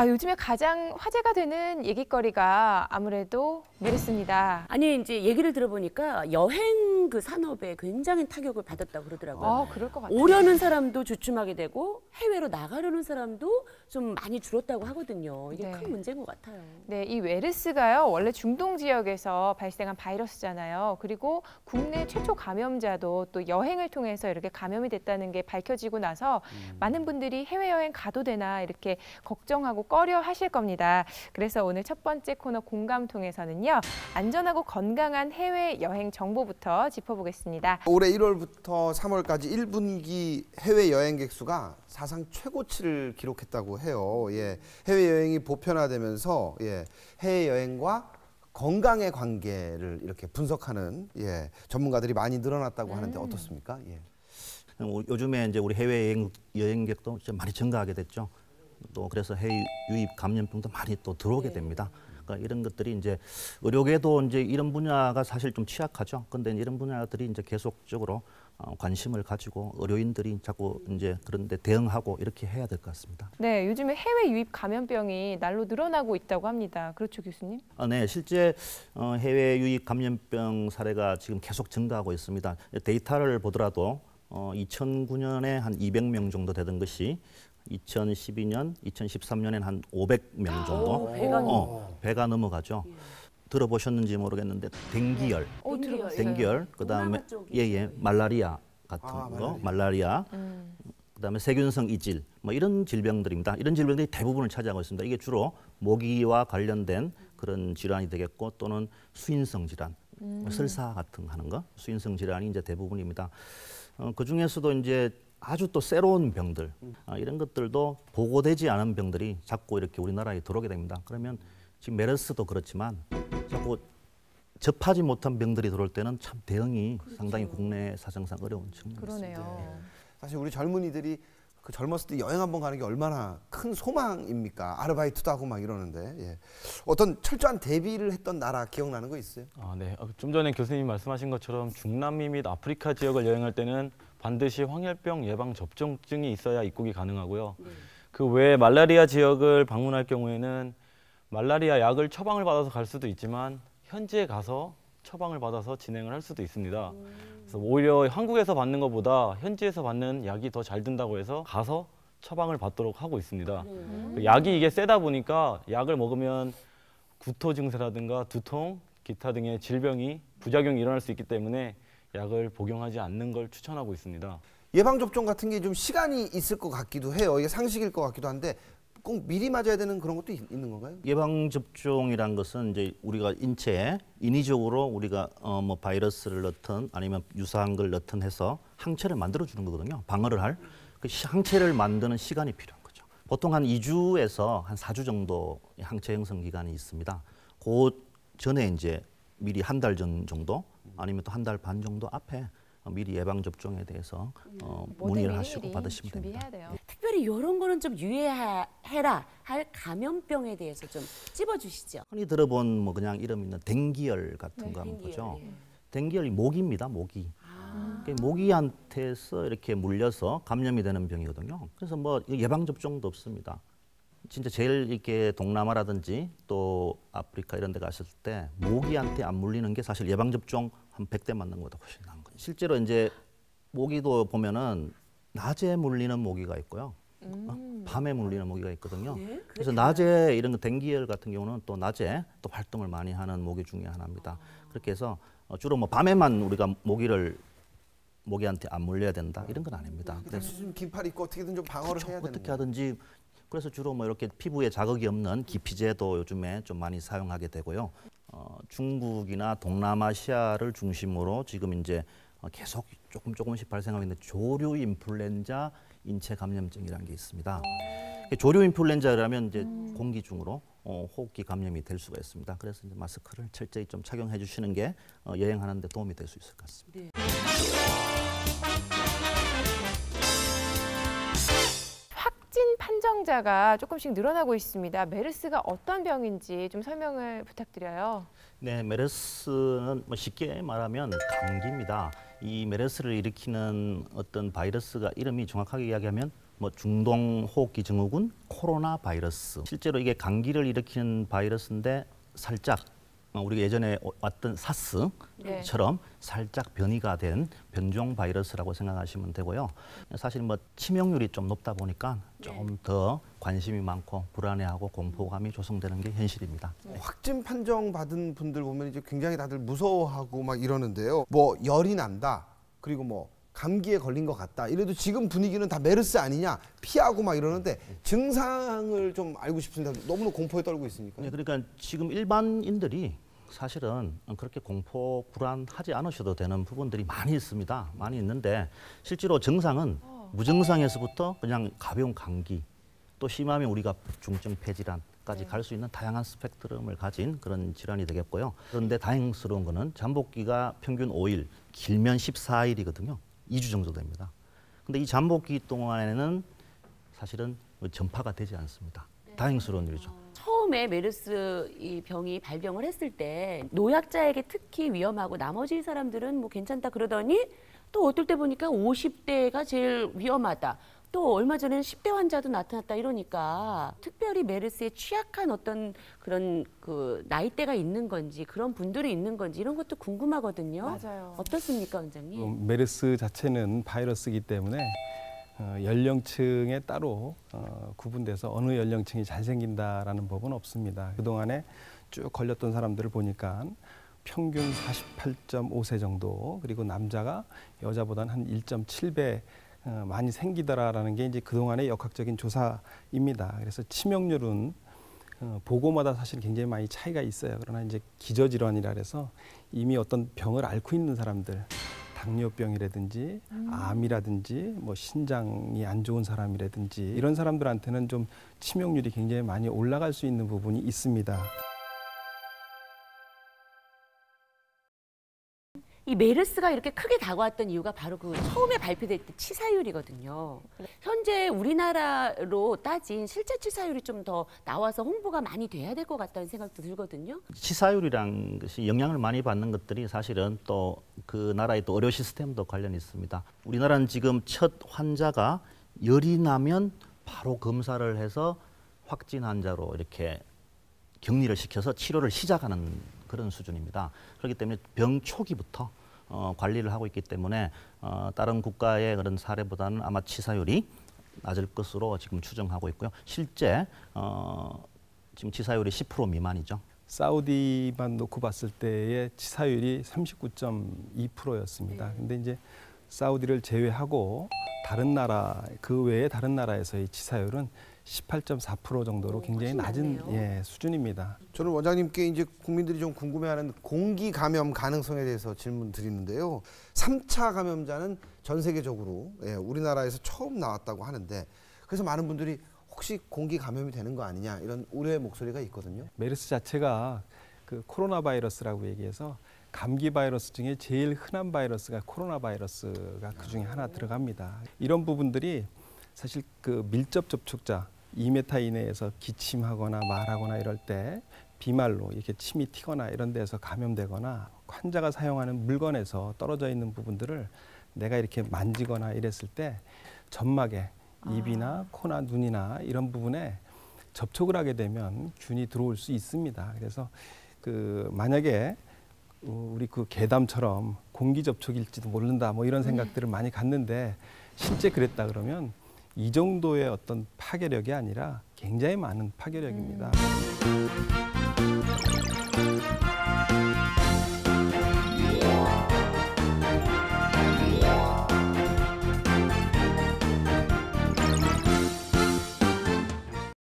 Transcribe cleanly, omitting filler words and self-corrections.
요즘에 가장 화제가 되는 얘기거리가 아무래도 메르스입니다. 아니 이제 얘기를 들어보니까 여행 그 산업에 굉장히 타격을 받았다고 그러더라고요. 그럴 것 같아요. 오려는 사람도 주춤하게 되고 해외로 나가려는 사람도 좀 많이 줄었다고 하거든요. 이게 큰 문제인 것 같아요. 네, 이 메르스가요 원래 중동 지역에서 발생한 바이러스잖아요. 그리고 국내 최초 감염자도 또 여행을 통해서 이렇게 감염이 됐다는 게 밝혀지고 나서 많은 분들이 해외여행 가도 되나 이렇게 걱정하고 꺼려 하실 겁니다. 그래서 오늘 첫 번째 코너 공감통에서는요. 안전하고 건강한 해외여행 정보부터 짚어보겠습니다. 올해 1월부터 3월까지 1분기 해외여행객 수가 사상 최고치를 기록했다고 해요. 예, 해외여행이 보편화되면서 해외여행과 건강의 관계를 이렇게 분석하는 전문가들이 많이 늘어났다고 하는데 어떻습니까? 요즘에 이제 우리 해외 여행객도 좀 많이 증가하게 됐죠. 또 그래서 해외 유입 감염병도 많이 또 들어오게 됩니다. 그러니까 이런 것들이 이제 의료계도 이제 이런 분야가 사실 좀 취약하죠. 근데 이런 분야들이 이제 계속적으로 관심을 가지고 의료인들이 자꾸 이제 그런데 대응하고 이렇게 해야 될 것 같습니다. 네, 요즘에 해외 유입 감염병이 날로 늘어나고 있다고 합니다. 그렇죠, 교수님? 네, 실제 해외 유입 감염병 사례가 지금 계속 증가하고 있습니다. 데이터를 보더라도 2009년에 한 200명 정도 되던 것이 2012년, 2013년에는 한 500명 정도 배가 넘어가죠. 들어보셨는지 모르겠는데 댕기열, 댕기열, 그다음에 말라리아 같은 거, 말라리아, 그다음에 세균성 이질, 뭐 이런 질병들입니다. 이런 질병들이 대부분을 차지하고 있습니다. 이게 주로 모기와 관련된 그런 질환이 되겠고 또는 수인성 질환, 설사 같은 거 하는 거, 수인성 질환이 이제 대부분입니다. 그 중에서도 이제 아주 또 새로운 병들 이런 것들도 보고되지 않은 병들이 자꾸 이렇게 우리나라에 들어오게 됩니다. 그러면 지금 메르스도 그렇지만 자꾸 접하지 못한 병들이 들어올 때는 참 대응이 상당히 국내 사정상 어려운 측면이 있습니다. 그러네요. 사실 우리 젊은이들이 그 젊었을 때 여행 한번 가는 게 얼마나 큰 소망입니까? 아르바이트도 하고 막 이러는데 어떤 철저한 대비를 했던 나라 기억나는 거 있어요? 네. 좀 전에 교수님이 말씀하신 것처럼 중남미 및 아프리카 지역을 여행할 때는 반드시 황열병 예방 접종증이 있어야 입국이 가능하고요. 그 외에 말라리아 지역을 방문할 경우에는 말라리아 약을 처방을 받아서 갈 수도 있지만 현지에 가서 처방을 받아서 진행을 할 수도 있습니다. 그래서 오히려 한국에서 받는 것보다 현지에서 받는 약이 더 잘 든다고 해서 가서 처방을 받도록 하고 있습니다. 약이 이게 세다 보니까 약을 먹으면 구토 증세라든가 두통, 기타 등의 질병이 부작용이 일어날 수 있기 때문에 약을 복용하지 않는 걸 추천하고 있습니다. 예방접종 같은 게 좀 시간이 있을 것 같기도 해요. 이게 상식일 것 같기도 한데 꼭 미리 맞아야 되는 그런 것도 있는 건가요? 예방접종이란 것은 이제 우리가 인체에 인위적으로 우리가 뭐 바이러스를 넣든 아니면 유사한 걸 넣든 해서 항체를 만들어주는 거거든요. 방어를 할. 그 항체를 만드는 시간이 필요한 거죠. 보통 한 2주에서 한 4주 정도 항체 형성 기간이 있습니다. 그 전에 이제 미리 한 달 전 정도 아니면 또 한 달 반 정도 앞에 미리 예방접종에 대해서 문의를 하시고 받으시면 됩니다. 특별히 이런 거는 좀 유의해라 할 감염병에 대해서 좀 찝어주시죠. 흔히 들어본 뭐 그냥 이름 있는 댕기열 같은 거 한번 보죠. 댕기열이 모기입니다, 모기. 모기한테서 이렇게 물려서 감염이 되는 병이거든요. 그래서 뭐 예방접종도 없습니다. 진짜 제일 이렇게 동남아라든지 또 아프리카 이런 데 갔을 때 모기한테 안 물리는 게 사실 예방접종 한 100대 맞는 것보다 훨씬 나은 거예요. 실제로 이제 모기도 보면은 낮에 물리는 모기가 있고요. 밤에 물리는 모기가 있거든요. 그래서 낮에 이런 댕기열 같은 경우는 또 낮에 또 활동을 많이 하는 모기 중에 하나입니다. 그렇게 해서 주로 뭐 밤에만 우리가 모기한테 안 물려야 된다 이런 건 아닙니다. 그래서 좀 긴팔 입고 어떻게든 좀 방어를 해야 되는 어떻게 하든지. 그래서 주로 뭐 이렇게 피부에 자극이 없는 기피제도 요즘에 좀 많이 사용하게 되고요. 중국이나 동남아시아를 중심으로 지금 이제 계속 조금씩 발생하고 있는 조류 인플루엔자 인체 감염증이라는 게 있습니다. 조류 인플루엔자라면 이제 공기 중으로 호흡기 감염이 될 수가 있습니다. 그래서 이제 마스크를 철저히 좀 착용해 주시는 게 여행하는 데 도움이 될 수 있을 것 같습니다. 확진 판정자가 조금씩 늘어나고 있습니다. 메르스가 어떤 병인지 좀 설명을 부탁드려요. 네, 메르스는 뭐 쉽게 말하면 감기입니다. 이 메르스를 일으키는 어떤 바이러스가 이름이 정확하게 이야기하면 뭐 중동 호흡기 증후군, 코로나 바이러스. 실제로 이게 감기를 일으키는 바이러스인데 살짝 우리가 예전에 왔던 사스처럼 살짝 변이가 된 변종 바이러스라고 생각하시면 되고요. 사실 뭐 치명률이 좀 높다 보니까 좀 더 관심이 많고 불안해하고 공포감이 조성되는 게 현실입니다. 확진 판정 받은 분들 보면 이제 굉장히 다들 무서워하고 막 이러는데요. 뭐 열이 난다. 그리고 뭐 감기에 걸린 것 같다. 이래도 지금 분위기는 다 메르스 아니냐 피하고 막 이러는데 증상을 좀 알고 싶습니다. 너무나 공포에 떨고 있으니까. 네, 그러니까 지금 일반인들이 사실은 그렇게 공포 불안하지 않으셔도 되는 부분들이 많이 있습니다. 많이 있는데 실제로 증상은 무증상에서부터 그냥 가벼운 감기 또 심하면 우리가 중증 폐질환까지 갈 수 있는 다양한 스펙트럼을 가진 그런 질환이 되겠고요. 그런데 다행스러운 거는 잠복기가 평균 5일, 길면 14일이거든요. 2주 정도 됩니다. 근데 이 잠복기 동안에는 사실은 전파가 되지 않습니다. 다행스러운 일이죠. 처음에 메르스 이 병이 발병을 했을 때 노약자에게 특히 위험하고 나머지 사람들은 뭐 괜찮다 그러더니 또 어떨 때 보니까 50대가 제일 위험하다. 또 얼마 전에는 10대 환자도 나타났다 이러니까 특별히 메르스에 취약한 어떤 그런 그 나이대가 있는 건지 그런 분들이 있는 건지 이런 것도 궁금하거든요. 맞아요. 어떻습니까, 원장님? 메르스 자체는 바이러스이기 때문에 연령층에 따로 구분돼서 어느 연령층이 잘 생긴다라는 법은 없습니다. 그동안에 쭉 걸렸던 사람들을 보니까 평균 48.5세 정도, 그리고 남자가 여자보다는 한 1.7배 많이 생기더라라는 게 이제 그동안의 역학적인 조사입니다. 그래서 치명률은 보고마다 사실 굉장히 많이 차이가 있어요. 그러나 이제 기저질환이라 해서 이미 어떤 병을 앓고 있는 사람들, 당뇨병이라든지 암이라든지 뭐 신장이 안 좋은 사람이라든지 이런 사람들한테는 좀 치명률이 굉장히 많이 올라갈 수 있는 부분이 있습니다. 이 메르스가 이렇게 크게 다가왔던 이유가 바로 그 처음에 발표될 때 치사율이거든요. 현재 우리나라로 따진 실제 치사율이 좀 더 나와서 홍보가 많이 돼야 될 것 같다는 생각도 들거든요. 치사율이란 것이 영향을 많이 받는 것들이 사실은 또 그 나라의 또 의료 시스템도 관련이 있습니다. 우리나라는 지금 첫 환자가 열이 나면 바로 검사를 해서 확진 환자로 이렇게 격리를 시켜서 치료를 시작하는 그런 수준입니다. 그렇기 때문에 병 초기부터 관리를 하고 있기 때문에 다른 국가의 그런 사례보다는 아마 치사율이 낮을 것으로 지금 추정하고 있고요. 실제 지금 치사율이 10% 미만이죠. 사우디만 놓고 봤을 때의 치사율이 39.2%였습니다. 근데 이제 사우디를 제외하고 다른 나라, 그 외에 다른 나라에서의 치사율은 18.4% 정도로 굉장히 낮은 수준입니다. 저는 원장님께 이제 국민들이 좀 궁금해하는 공기 감염 가능성에 대해서 질문 드리는데요. 3차 감염자는 전 세계적으로 우리나라에서 처음 나왔다고 하는데 그래서 많은 분들이 혹시 공기 감염이 되는 거 아니냐 이런 우려의 목소리가 있거든요. 메르스 자체가 그 코로나 바이러스라고 얘기해서 감기 바이러스 중에 제일 흔한 바이러스가 코로나 바이러스가 그 중에 하나 들어갑니다. 이런 부분들이 사실 그 밀접 접촉자 2m 이내에서 기침하거나 말하거나 이럴 때 비말로 이렇게 침이 튀거나 이런 데서 감염되거나 환자가 사용하는 물건에서 떨어져 있는 부분들을 내가 이렇게 만지거나 이랬을 때 점막에 입이나 코나 눈이나 이런 부분에 접촉을 하게 되면 균이 들어올 수 있습니다. 그래서 그 만약에 우리 그 괴담처럼 공기 접촉일지도 모른다 뭐 이런 생각들을 많이 갖는데 실제 그랬다 그러면 이 정도의 어떤 파괴력이 아니라 굉장히 많은 파괴력입니다.